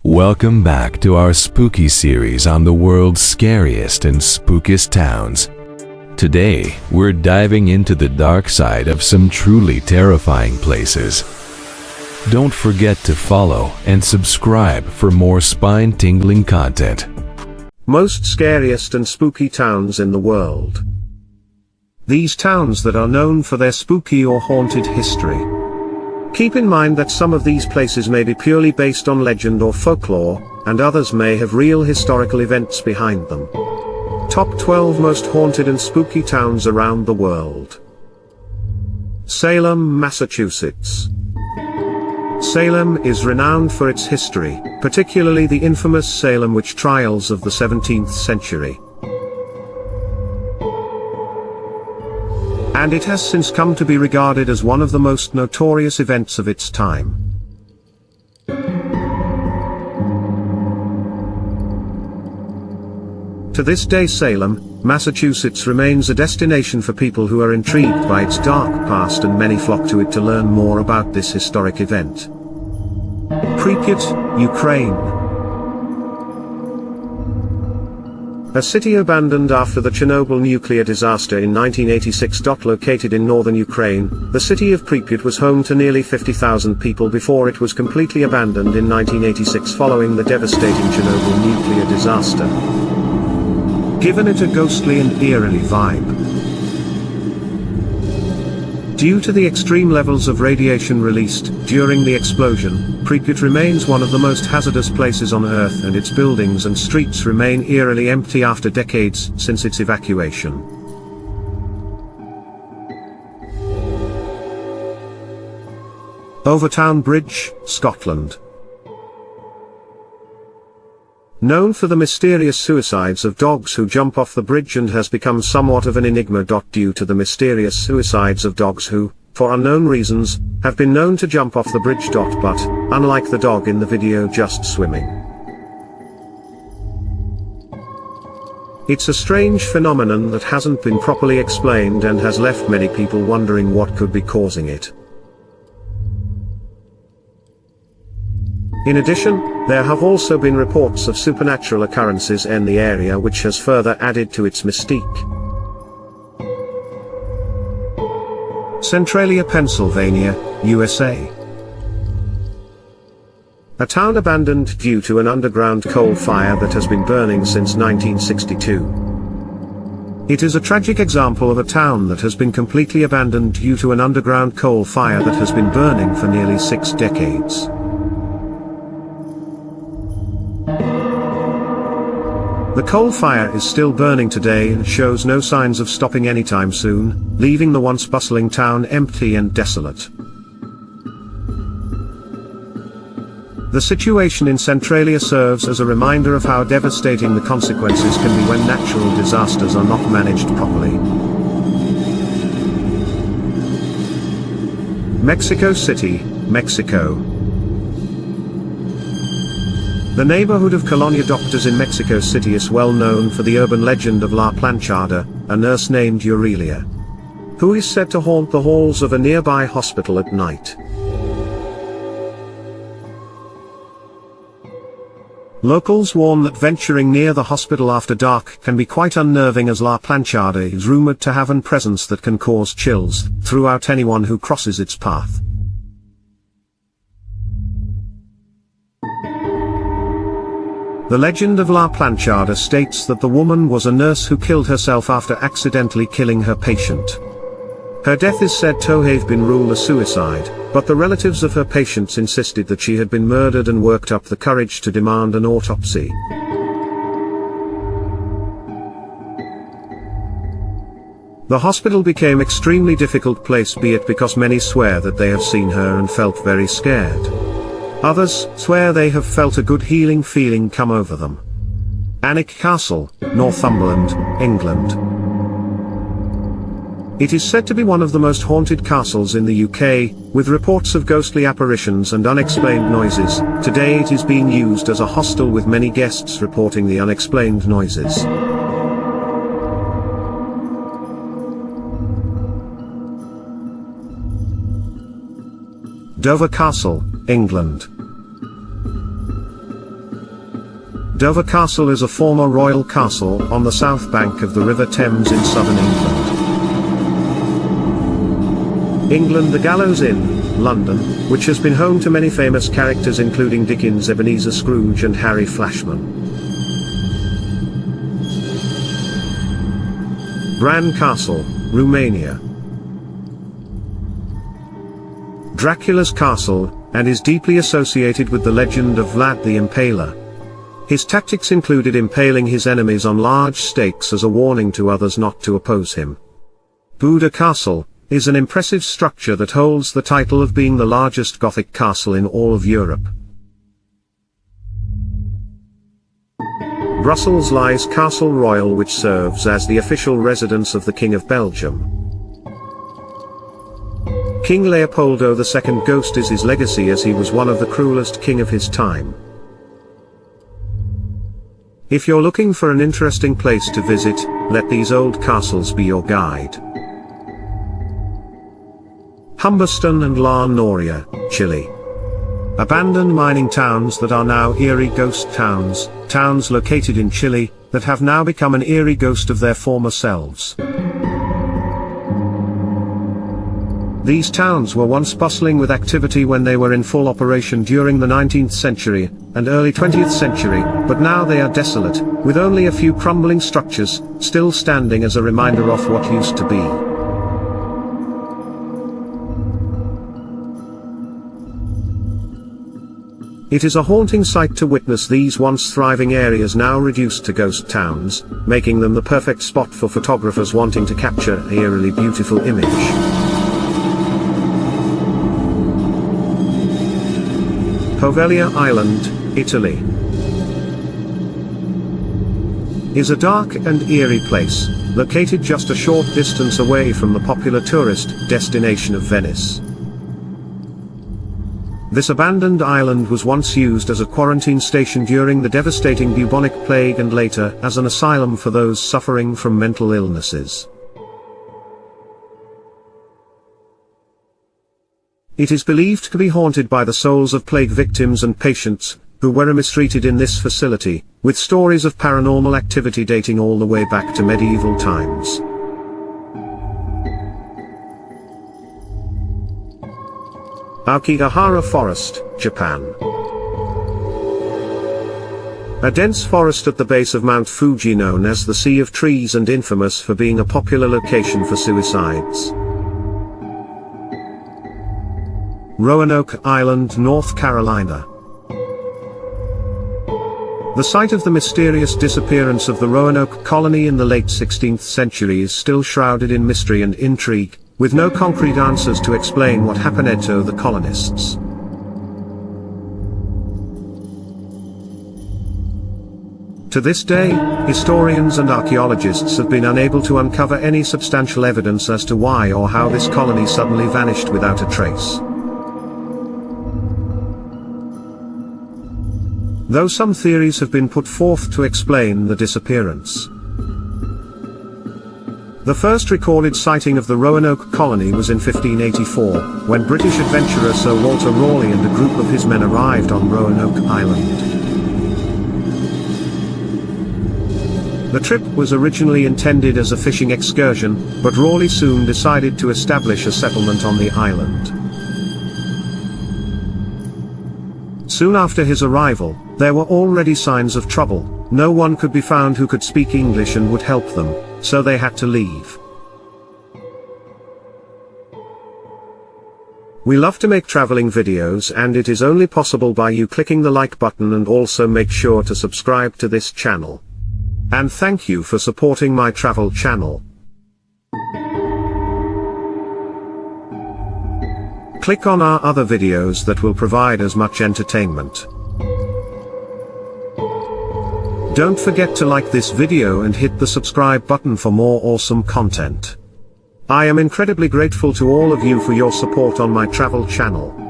Welcome back to our spooky series on the world's scariest and spookiest towns. Today, we're diving into the dark side of some truly terrifying places. Don't forget to follow and subscribe for more spine-tingling content. Most scariest and spooky towns in the world. These towns that are known for their spooky or haunted history. Keep in mind that some of these places may be purely based on legend or folklore, and others may have real historical events behind them. Top 12 most haunted and spooky towns around the world. Salem, Massachusetts. Salem is renowned for its history, particularly the infamous Salem witch trials of the 17th century. And it has since come to be regarded as one of the most notorious events of its time. To this day, Salem, Massachusetts remains a destination for people who are intrigued by its dark past, and many flock to it to learn more about this historic event. Pripyat, Ukraine. A city abandoned after the Chernobyl nuclear disaster in 1986. Located in northern Ukraine, the city of Pripyat was home to nearly 50,000 people before it was completely abandoned in 1986 following the devastating Chernobyl nuclear disaster, giving it a ghostly and eerie vibe. Due to the extreme levels of radiation released during the explosion, Pripyat remains one of the most hazardous places on Earth, and its buildings and streets remain eerily empty after decades since its evacuation. Overtown Bridge, Scotland. Known for the mysterious suicides of dogs who jump off the bridge, and has become somewhat of an enigma. Due to the mysterious suicides of dogs who, for unknown reasons, have been known to jump off the bridge. But, unlike the dog in the video just swimming, it's a strange phenomenon that hasn't been properly explained and has left many people wondering what could be causing it. In addition, there have also been reports of supernatural occurrences in the area, which has further added to its mystique. Centralia, Pennsylvania, USA. A town abandoned due to an underground coal fire that has been burning since 1962. It is a tragic example of a town that has been completely abandoned due to an underground coal fire that has been burning for nearly 6 decades. The coal fire is still burning today and shows no signs of stopping anytime soon, leaving the once bustling town empty and desolate. The situation in Centralia serves as a reminder of how devastating the consequences can be when natural disasters are not managed properly. Mexico City, Mexico. The neighborhood of Colonia Doctors in Mexico City is well known for the urban legend of La Planchada, a nurse named Aurelia, who is said to haunt the halls of a nearby hospital at night. Locals warn that venturing near the hospital after dark can be quite unnerving, as La Planchada is rumored to have a presence that can cause chills throughout anyone who crosses its path. The legend of La Planchada states that the woman was a nurse who killed herself after accidentally killing her patient. Her death is said to have been ruled a suicide, but the relatives of her patients insisted that she had been murdered and worked up the courage to demand an autopsy. The hospital became extremely difficult place, be it because many swear that they have seen her and felt very scared. Others swear they have felt a good healing feeling come over them. Alnwick Castle, Northumberland, England. It is said to be one of the most haunted castles in the UK, with reports of ghostly apparitions and unexplained noises. Today it is being used as a hostel, with many guests reporting the unexplained noises. Dover Castle, England. Dover Castle is a former royal castle on the south bank of the River Thames in southern England. The Gallows Inn, London, which has been home to many famous characters including Dickens, Ebenezer Scrooge and Harry Flashman. Bran Castle, Romania. Dracula's castle, and is deeply associated with the legend of Vlad the Impaler. His tactics included impaling his enemies on large stakes as a warning to others not to oppose him. Buda Castle is an impressive structure that holds the title of being the largest Gothic castle in all of Europe. Brussels lies Castle Royal, which serves as the official residence of the King of Belgium. King Leopoldo II ghost is his legacy, as he was one of the cruelest king of his time. If you're looking for an interesting place to visit, let these old castles be your guide. Humberston and La Noria, Chile. Abandoned mining towns that are now eerie ghost towns, towns located in Chile, that have now become an eerie ghost of their former selves. These towns were once bustling with activity when they were in full operation during the 19th century and early 20th century, but now they are desolate, with only a few crumbling structures still standing as a reminder of what used to be. It is a haunting sight to witness these once thriving areas now reduced to ghost towns, making them the perfect spot for photographers wanting to capture an eerily beautiful image. Poveglia Island, Italy, is a dark and eerie place, located just a short distance away from the popular tourist destination of Venice. This abandoned island was once used as a quarantine station during the devastating bubonic plague and later as an asylum for those suffering from mental illnesses. It is believed to be haunted by the souls of plague victims and patients who were mistreated in this facility, with stories of paranormal activity dating all the way back to medieval times. Aokigahara Forest, Japan. A dense forest at the base of Mount Fuji known as the Sea of Trees and infamous for being a popular location for suicides. Roanoke Island, North Carolina. The site of the mysterious disappearance of the Roanoke colony in the late 16th century is still shrouded in mystery and intrigue, with no concrete answers to explain what happened to the colonists. To this day, historians and archaeologists have been unable to uncover any substantial evidence as to why or how this colony suddenly vanished without a trace. Though some theories have been put forth to explain the disappearance. The first recorded sighting of the Roanoke colony was in 1584, when British adventurer Sir Walter Raleigh and a group of his men arrived on Roanoke Island. The trip was originally intended as a fishing excursion, but Raleigh soon decided to establish a settlement on the island. Soon after his arrival, there were already signs of trouble. No one could be found who could speak English and would help them, so they had to leave. We love to make traveling videos, and it is only possible by you clicking the like button, and also make sure to subscribe to this channel. And thank you for supporting my travel channel. Click on our other videos that will provide as much entertainment. Don't forget to like this video and hit the subscribe button for more awesome content. I am incredibly grateful to all of you for your support on my travel channel.